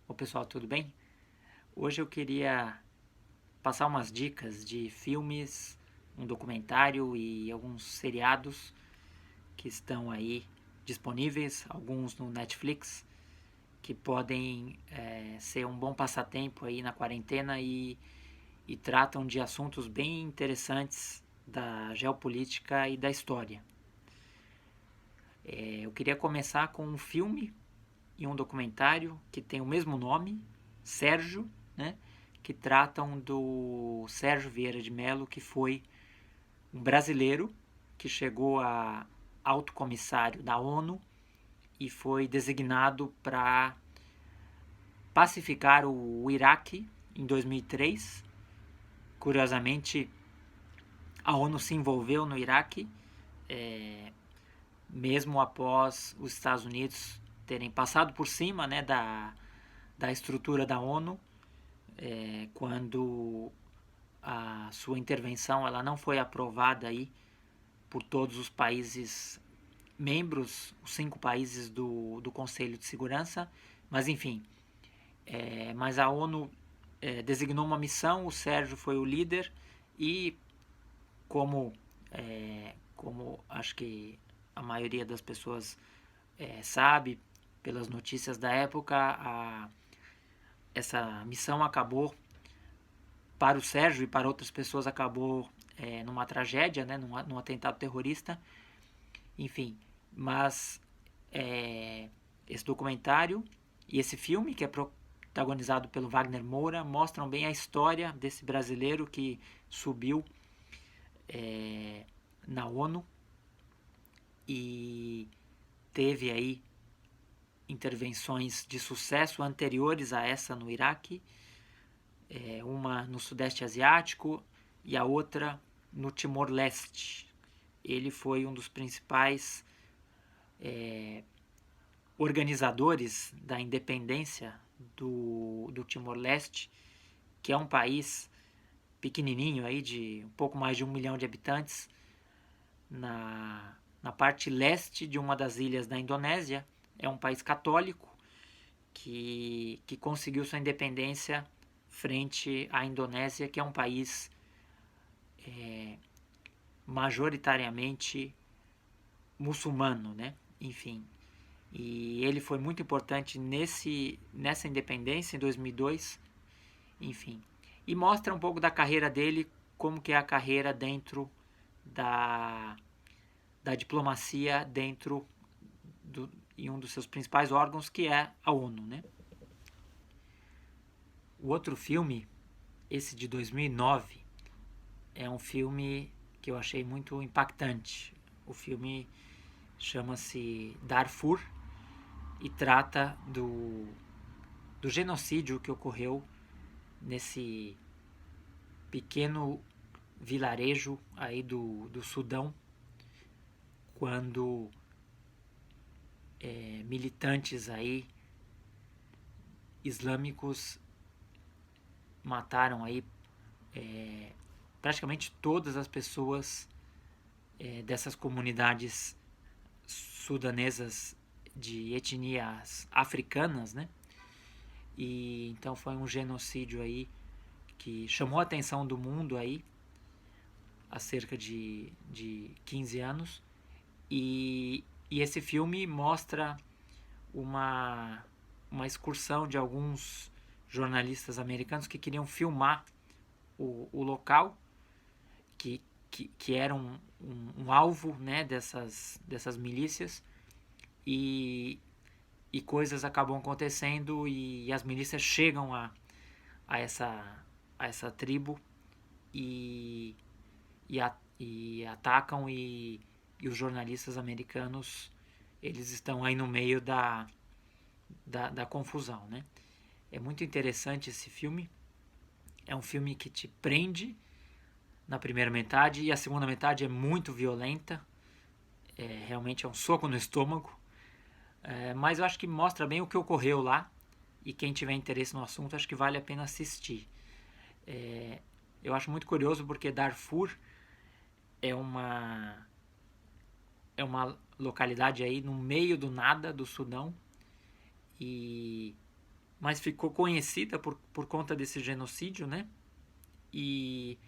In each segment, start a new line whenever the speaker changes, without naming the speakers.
Ô pessoal, tudo bem? Hoje eu queria passar umas dicas de filmes, um documentário e alguns seriados que estão aí disponíveis, alguns no Netflix, que podem ser um bom passatempo aí na quarentena e tratam de assuntos bem interessantes da geopolítica e da história. Eu queria começar com um filme e um documentário que tem o mesmo nome, Sérgio, né? Que tratam do Sérgio Vieira de Mello, que foi um brasileiro que chegou a alto comissário da ONU e foi designado para pacificar o Iraque em 2003. Curiosamente, a ONU se envolveu no Iraque, mesmo após os Estados Unidos terem passado por cima, né, da estrutura da ONU, quando a sua intervenção ela não foi aprovada aí por todos os países membros, os 5 países do Conselho de Segurança, mas enfim, mas a ONU designou uma missão, o Sérgio foi o líder e como como acho que a maioria das pessoas sabe pelas notícias da época, essa missão acabou para o Sérgio e para outras pessoas acabou numa tragédia, né, num atentado terrorista, enfim. Mas esse documentário e esse filme, que é protagonizado pelo Wagner Moura, mostram bem a história desse brasileiro que subiu na ONU e teve aí intervenções de sucesso anteriores a essa no Iraque, uma no Sudeste Asiático e a outra no Timor-Leste. Ele foi um dos principais organizadores da independência do Timor-Leste, que é um país pequenininho aí de um pouco mais de 1 milhão de habitantes na parte leste de uma das ilhas da Indonésia. É um país católico que conseguiu sua independência frente à Indonésia, que é um país majoritariamente muçulmano, né? Enfim, e ele foi muito importante nessa independência em 2002, enfim. E mostra um pouco da carreira dele, como que é a carreira dentro da, da diplomacia dentro em um dos seus principais órgãos, que é a ONU, né? O outro filme, esse de 2009, é um filme que eu achei muito impactante. O filme chama-se Darfur e trata do genocídio que ocorreu nesse pequeno vilarejo aí do Sudão, quando militantes aí islâmicos mataram aí praticamente todas as pessoas dessas comunidades sudanesas de etnias africanas, né? E então foi um genocídio aí que chamou a atenção do mundo aí há cerca de 15 anos. E esse filme mostra uma, uma excursão de alguns jornalistas americanos que queriam filmar o local, que era um alvo, né, dessas milícias, e, e coisas acabam acontecendo e as milícias chegam a, essa, a essa tribo e, e atacam e os jornalistas americanos eles estão aí no meio da confusão, né? É muito interessante esse filme. É um filme que te prende na primeira metade e a segunda metade é muito violenta. Realmente é um soco no estômago. Mas eu acho que mostra bem o que ocorreu lá e quem tiver interesse no assunto acho que vale a pena assistir. Eu acho muito curioso porque Darfur é uma é uma localidade aí no meio do nada do Sudão e mas ficou conhecida por conta desse genocídio, né? E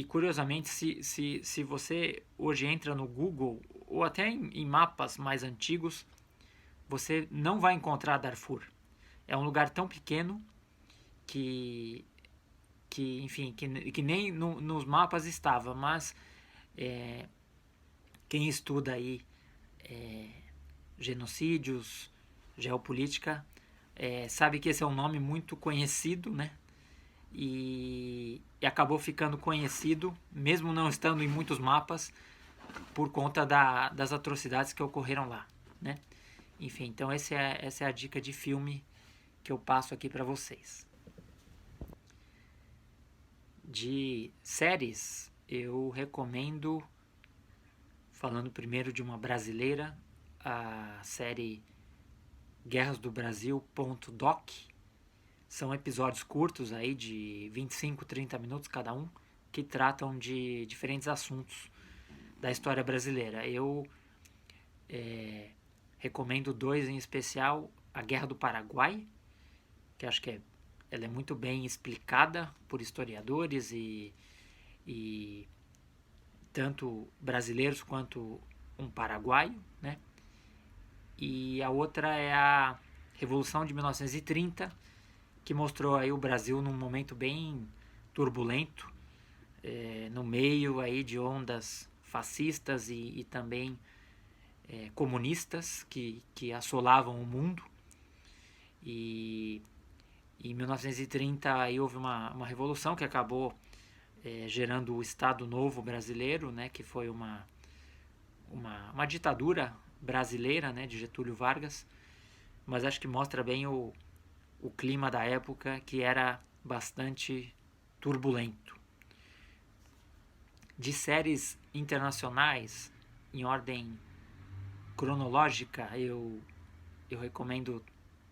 curiosamente, se você hoje entra no Google ou até em mapas mais antigos, você não vai encontrar Darfur. É um lugar tão pequeno que, enfim, que nem nos mapas estava, mas quem estuda aí genocídios, geopolítica, sabe que esse é um nome muito conhecido, né? E acabou ficando conhecido, mesmo não estando em muitos mapas, por conta das atrocidades que ocorreram lá, né? Enfim, então essa é a dica de filme que eu passo aqui para vocês. De séries, eu recomendo, falando primeiro de uma brasileira, a série Guerras do Brasil.doc. São episódios curtos aí de 25, 30 minutos cada um, que tratam de diferentes assuntos da história brasileira. Eu recomendo dois em especial, a Guerra do Paraguai, que acho que ela é muito bem explicada por historiadores e tanto brasileiros quanto um paraguaio, né? E a outra é a Revolução de 1930, que mostrou aí o Brasil num momento bem turbulento, no meio aí de ondas fascistas e também comunistas que assolavam o mundo. E em 1930 aí houve uma revolução que acabou gerando o Estado Novo brasileiro, né, que foi uma ditadura brasileira, né, de Getúlio Vargas, mas acho que mostra bem o clima da época, que era bastante turbulento. De séries internacionais, em ordem cronológica, eu recomendo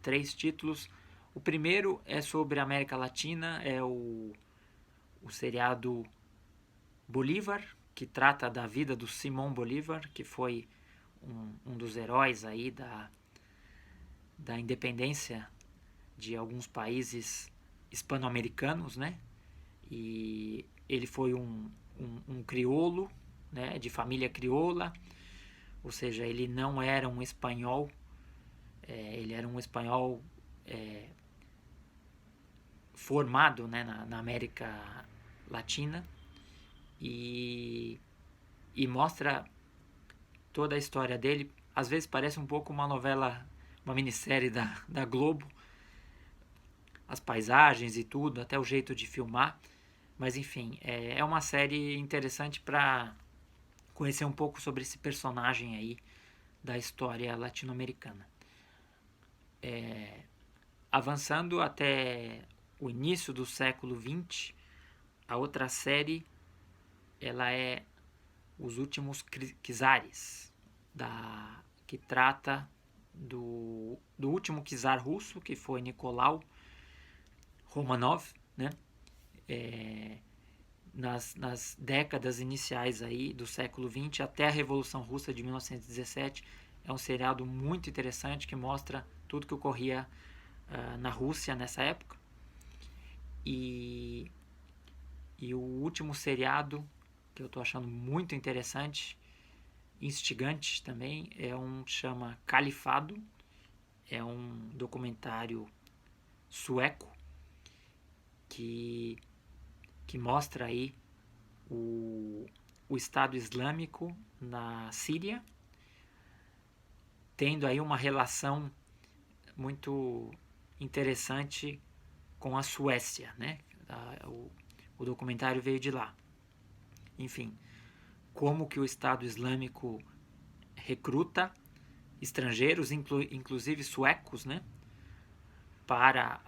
3 títulos. O primeiro é sobre a América Latina, é o seriado Bolívar, que trata da vida do Simão Bolívar, que foi um dos heróis aí da independência de alguns países hispano-americanos, né? E ele foi um crioulo, né? De família crioula, ou seja, ele não era um espanhol, ele era um espanhol formado, né, na América Latina, e mostra toda a história dele. Às vezes parece um pouco uma novela, uma minissérie da Globo, as paisagens e tudo, até o jeito de filmar. Mas enfim, é uma série interessante para conhecer um pouco sobre esse personagem aí da história latino-americana. Avançando até o início do século XX, a outra série ela é Os Últimos Czares, que trata do último czar russo, que foi Nicolau Romanov, né? Nas décadas iniciais aí do século XX até a Revolução Russa de 1917. É um seriado muito interessante que mostra tudo que ocorria na Rússia nessa época. E o último seriado que eu estou achando muito interessante, instigante também, é um que chama Califado. É um documentário sueco que mostra aí o Estado Islâmico na Síria, tendo aí uma relação muito interessante com a Suécia, né? O documentário veio de lá. Enfim, como que o Estado Islâmico recruta estrangeiros, inclusive suecos, né? Para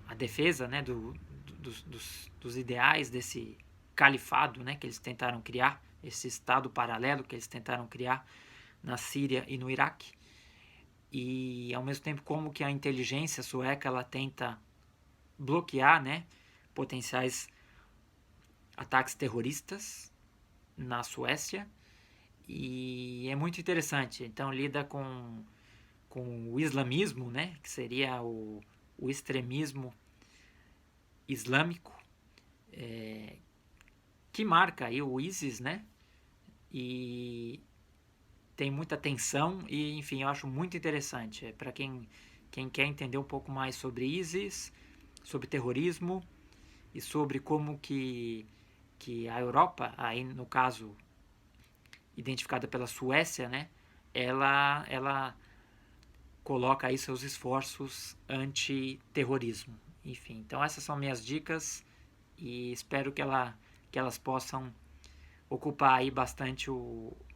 a defesa, né? Dos ideais desse califado, né? Que eles tentaram criar, esse Estado paralelo que eles tentaram criar na Síria e no Iraque. E ao mesmo tempo como que a inteligência sueca ela tenta bloquear, né, potenciais ataques terroristas na Suécia. E é muito interessante. Então lida com com o islamismo, né, que seria o extremismo islâmico, que marca aí o ISIS, né, e tem muita tensão e, enfim, eu acho muito interessante. Para quem quer entender um pouco mais sobre ISIS, sobre terrorismo e sobre como que a Europa, aí no caso identificada pela Suécia, né, ela coloca aí seus esforços anti-terrorismo. Enfim, então essas são minhas dicas e espero que elas possam ocupar aí bastante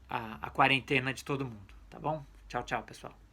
a quarentena de todo mundo, tá bom? Tchau, tchau, pessoal.